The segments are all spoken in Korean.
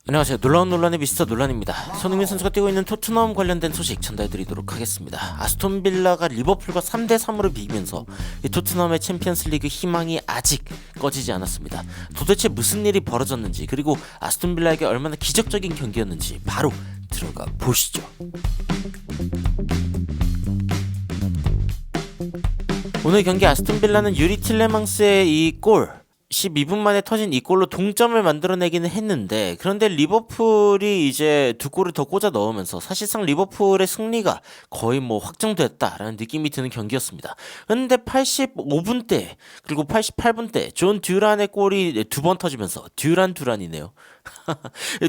안녕하세요. 놀라운 논란의 미스터 논란입니다. 손흥민 선수가 뛰고 있는 토트넘 관련된 소식 전달드리도록 하겠습니다. 아스톤 빌라가 리버풀과 3대3으로 비기면서 이 토트넘의 챔피언스리그 희망이 아직 꺼지지 않았습니다. 도대체 무슨 일이 벌어졌는지, 그리고 아스톤 빌라에게 얼마나 기적적인 경기였는지 바로 들어가 보시죠. 오늘 경기 아스톤 빌라는 유리 틸레망스의 이 골 12분 만에 터진 이 골로 동점을 만들어내기는 했는데, 그런데 리버풀이 이제 두 골을 더 꽂아 넣으면서 사실상 리버풀의 승리가 거의 확정됐다라는 느낌이 드는 경기였습니다. 그런데 85분 때 그리고 88분 때 존 듀란의 골이 두 번 터지면서 듀란이네요.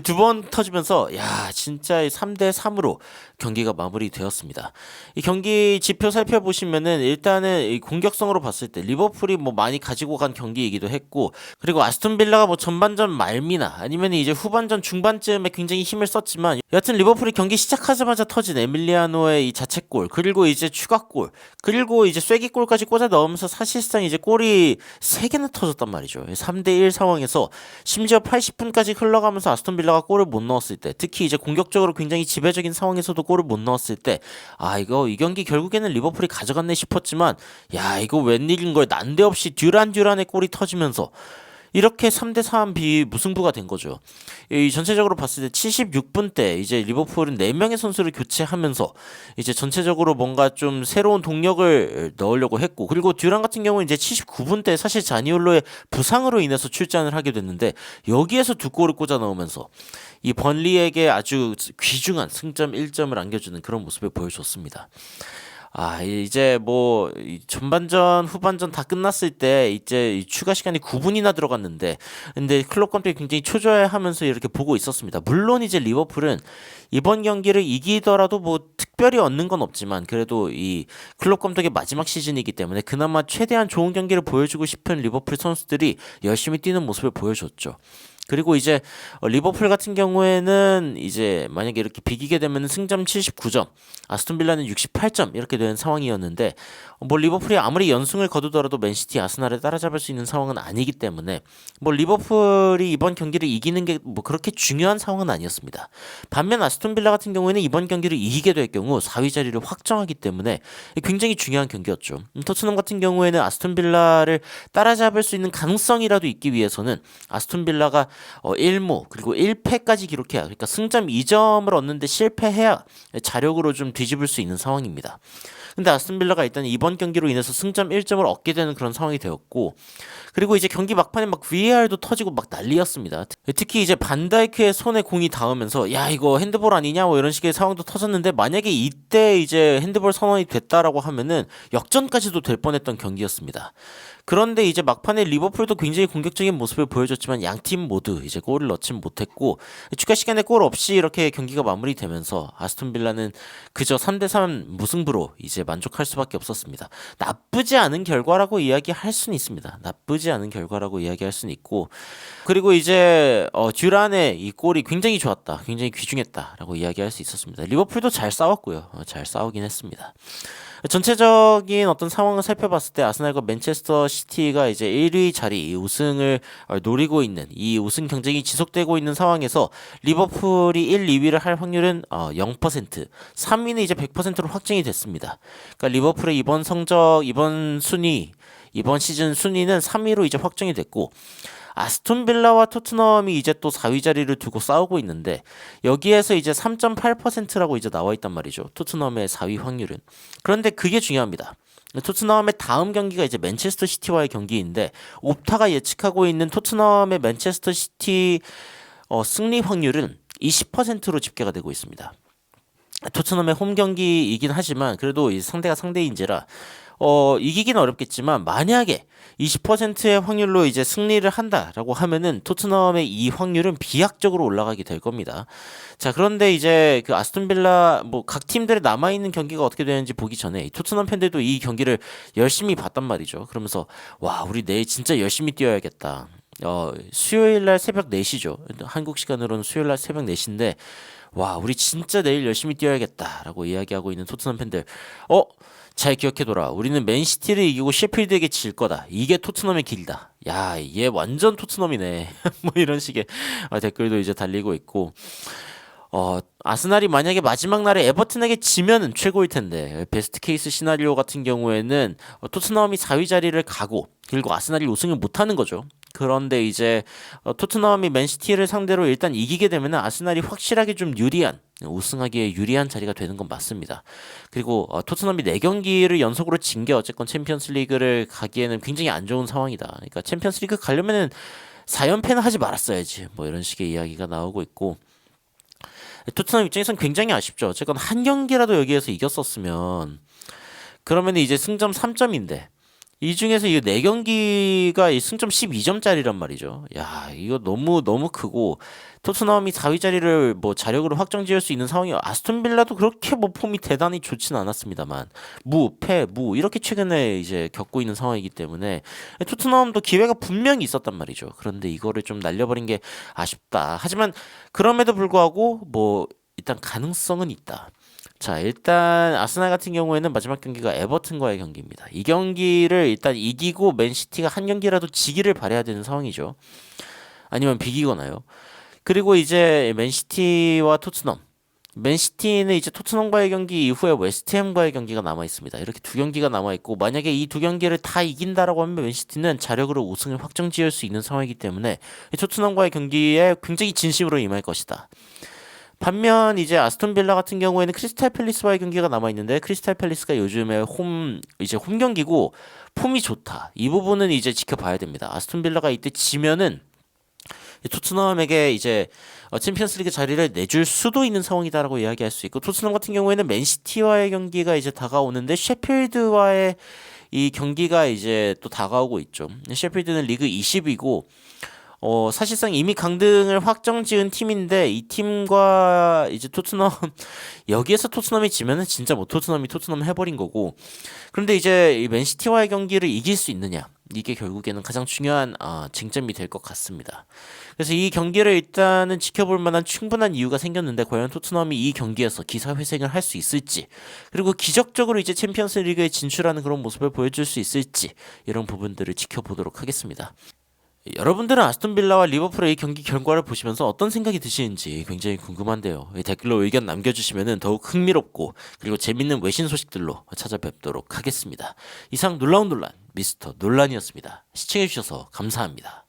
두 번 터지면서 진짜 3대3으로 경기가 마무리되었습니다. 이 경기 지표 살펴보시면은 일단은 이 공격성으로 봤을 때 리버풀이 많이 가지고 간 경기이기도 했고, 그리고 아스톤 빌라가 전반전 말미나 아니면 이제 후반전 중반쯤에 굉장히 힘을 썼지만, 여하튼 리버풀이 경기 시작하자마자 터진 에밀리아노의 이 자책골, 그리고 이제 추가골, 그리고 이제 쐐기골까지 꽂아 넣으면서 사실상 이제 골이 3개나 터졌단 말이죠. 3대1 상황에서 심지어 80분까지 흘러가면서 아스톤 빌라가 골을 못 넣었을 때, 특히 이제 공격적으로 굉장히 지배적인 상황에서도 골을 못 넣었을 때, 이 경기 결국에는 리버풀이 가져갔네 싶었지만, 이거 웬일인걸, 난데없이 듀란의 골이 터지면서 이렇게 3대3 무승부가 된 거죠. 이 전체적으로 봤을 때 76분 때 이제 리버풀은 4명의 선수를 교체하면서 이제 전체적으로 뭔가 좀 새로운 동력을 넣으려고 했고, 그리고 듀란 같은 경우는 이제 79분 때 사실 자니올로의 부상으로 인해서 출전을 하게 됐는데, 여기에서 두 골을 꽂아 넣으면서 이 번리에게 아주 귀중한 승점 1점을 안겨주는 그런 모습을 보여줬습니다. 이제 전반전, 후반전 다 끝났을 때 이제 추가 시간이 9분이나 들어갔는데, 근데 클럽 감독이 굉장히 초조해하면서 이렇게 보고 있었습니다. 물론 이제 리버풀은 이번 경기를 이기더라도 특별히 얻는 건 없지만, 그래도 이 클럽 감독의 마지막 시즌이기 때문에 그나마 최대한 좋은 경기를 보여주고 싶은 리버풀 선수들이 열심히 뛰는 모습을 보여줬죠. 그리고 이제 리버풀 같은 경우에는 이제 만약에 이렇게 비기게 되면 승점 79점, 아스톤 빌라는 68점 이렇게 되는 상황이었는데, 리버풀이 아무리 연승을 거두더라도 맨시티, 아스날을 따라잡을 수 있는 상황은 아니기 때문에 리버풀이 이번 경기를 이기는 게 그렇게 중요한 상황은 아니었습니다. 반면 아스톤 빌라 같은 경우에는 이번 경기를 이기게 될 경우 4위 자리를 확정하기 때문에 굉장히 중요한 경기였죠. 토트넘 같은 경우에는 아스톤 빌라를 따라잡을 수 있는 가능성이라도 있기 위해서는 아스톤 빌라가 1무 그리고 1패까지 기록해야, 그러니까 승점 2점을 얻는데 실패해야 자력으로 좀 뒤집을 수 있는 상황입니다. 근데 아스톤 빌라가 일단 이번 경기로 인해서 승점 1점을 얻게 되는 그런 상황이 되었고, 그리고 이제 경기 막판에 VAR도 터지고 난리였습니다. 특히 이제 반다이크의 손에 공이 닿으면서 이거 핸드볼 아니냐 이런 식의 상황도 터졌는데, 만약에 이때 이제 핸드볼 선언이 됐다라고 하면은 역전까지도 될 뻔했던 경기였습니다. 그런데 이제 막판에 리버풀도 굉장히 공격적인 모습을 보여줬지만 양팀 모두 이제 골을 넣진 못했고, 추가 시간에 골 없이 이렇게 경기가 마무리되면서 아스톤 빌라는 그저 3대3 무승부로 이제 만족할 수밖에 없었습니다. 나쁘지 않은 결과라고 이야기할 수는 있습니다. 나쁘지 않은 결과라고 이야기할 수는 있고, 그리고 이제 듀란의 이 골이 굉장히 좋았다, 굉장히 귀중했다라고 이야기할 수 있었습니다. 리버풀도 잘 싸웠고요. 잘 싸우긴 했습니다. 전체적인 어떤 상황을 살펴봤을 때 아스날과 맨체스터 시티가 이제 1위 자리, 우승을 노리고 있는, 이 우승 경쟁이 지속되고 있는 상황에서 리버풀이 1, 2위를 할 확률은 0%, 3위는 이제 100%로 확정이 됐습니다. 그러니까 리버풀의 이번 성적, 이번 시즌 순위는 3위로 이제 확정이 됐고, 아스톤 빌라와 토트넘이 이제 또 4위 자리를 두고 싸우고 있는데, 여기에서 이제 3.8%라고 이제 나와 있단 말이죠. 토트넘의 4위 확률은. 그런데 그게 중요합니다. 토트넘의 다음 경기가 이제 맨체스터 시티와의 경기인데, 옵타가 예측하고 있는 토트넘의 맨체스터 시티 승리 확률은 20%로 집계가 되고 있습니다. 토트넘의 홈 경기이긴 하지만 그래도 이 상대가 상대인지라 이기긴 어렵겠지만, 만약에 20%의 확률로 이제 승리를 한다라고 하면은 토트넘의 이 확률은 비약적으로 올라가게 될 겁니다. 자, 그런데 이제 그 아스톤 빌라 각 팀들의 남아 있는 경기가 어떻게 되는지 보기 전에 토트넘 팬들도 이 경기를 열심히 봤단 말이죠. 그러면서 우리 내일 진짜 열심히 뛰어야겠다. 수요일 날 새벽 4시죠. 한국 시간으로는 수요일 날 새벽 4시인데, 우리 진짜 내일 열심히 뛰어야겠다라고 이야기하고 있는 토트넘 팬들. 잘 기억해둬라. 우리는 맨시티를 이기고 셰필드에게 질 거다. 이게 토트넘의 길이다. 야, 얘 완전 토트넘이네. 뭐 이런 식의 댓글도 이제 달리고 있고. 아스날이 만약에 마지막 날에 에버튼에게 지면은 최고일 텐데 베스트 케이스 시나리오 같은 경우에는 토트넘이 4위 자리를 가고 그리고 아스날이 우승을 못하는 거죠. 그런데 이제 토트넘이 맨시티를 상대로 일단 이기게 되면 아스날이 확실하게 좀 유리한 우승하기에 유리한 자리가 되는 건 맞습니다. 그리고 토트넘이 4경기를 연속으로 진 게 어쨌건 챔피언스 리그를 가기에는 굉장히 안 좋은 상황이다. 그러니까 챔피언스 리그 가려면은 4연패는 하지 말았어야지. 뭐 이런 식의 이야기가 나오고 있고 토트넘 입장에선 굉장히 아쉽죠. 어쨌건 한 경기라도 여기에서 이겼었으면 그러면 이제 승점 3점인데 이 중에서 이 4경기가 승점 12점짜리란 말이죠. 야, 이거 너무 크고 토트넘이 4위 자리를 뭐 자력으로 확정지을 수 있는 상황이 아스톤 빌라도 그렇게 뭐 폼이 대단히 좋지는 않았습니다만 패 이렇게 최근에 이제 겪고 있는 상황이기 때문에 토트넘도 기회가 분명히 있었단 말이죠. 그런데 이거를 좀 날려버린 게 아쉽다. 하지만 그럼에도 불구하고 뭐 일단 가능성은 있다. 자, 일단 아스날 같은 경우에는 마지막 경기가 에버튼과의 경기입니다. 이 경기를 일단 이기고 맨시티가 한 경기라도 지기를 바라야 되는 상황이죠. 아니면 비기거나요. 그리고 이제 맨시티와 토트넘. 맨시티는 이제 토트넘과의 경기 이후에 웨스트햄과의 경기가 남아 있습니다. 이렇게 2경기가 남아 있고 만약에 이 2경기를 다 이긴다라고 하면 맨시티는 자력으로 우승을 확정지을 수 있는 상황이기 때문에 토트넘과의 경기에 굉장히 진심으로 임할 것이다. 반면 이제 아스톤 빌라 같은 경우에는 크리스탈 팰리스와의 경기가 남아 있는데 크리스탈 팰리스가 요즘에 홈 경기고 폼이 좋다. 이 부분은 이제 지켜봐야 됩니다. 아스톤 빌라가 이때 지면은 토트넘에게 이제 챔피언스리그 자리를 내줄 수도 있는 상황이다라고 이야기할 수 있고 토트넘 같은 경우에는 맨시티와의 경기가 이제 다가오는데 셰필드와의 이 경기가 이제 또 다가오고 있죠. 셰필드는 리그 20위고 사실상 이미 강등을 확정지은 팀인데 이 팀과 이제 토트넘 여기에서 토트넘이 지면은 진짜 뭐 토트넘이 토트넘 해버린 거고 그런데 이제 이 맨시티와의 경기를 이길 수 있느냐 이게 결국에는 가장 중요한 쟁점이 될 것 같습니다. 그래서 이 경기를 일단은 지켜볼 만한 충분한 이유가 생겼는데 과연 토트넘이 이 경기에서 기사회생을 할 수 있을지 그리고 기적적으로 이제 챔피언스 리그에 진출하는 그런 모습을 보여줄 수 있을지 이런 부분들을 지켜보도록 하겠습니다. 여러분들은 아스톤 빌라와 리버풀의 이 경기 결과를 보시면서 어떤 생각이 드시는지 굉장히 궁금한데요. 댓글로 의견 남겨주시면 더욱 흥미롭고 그리고 재밌는 외신 소식들로 찾아뵙도록 하겠습니다. 이상 놀라운 논란 미스터 논란이었습니다. 시청해주셔서 감사합니다.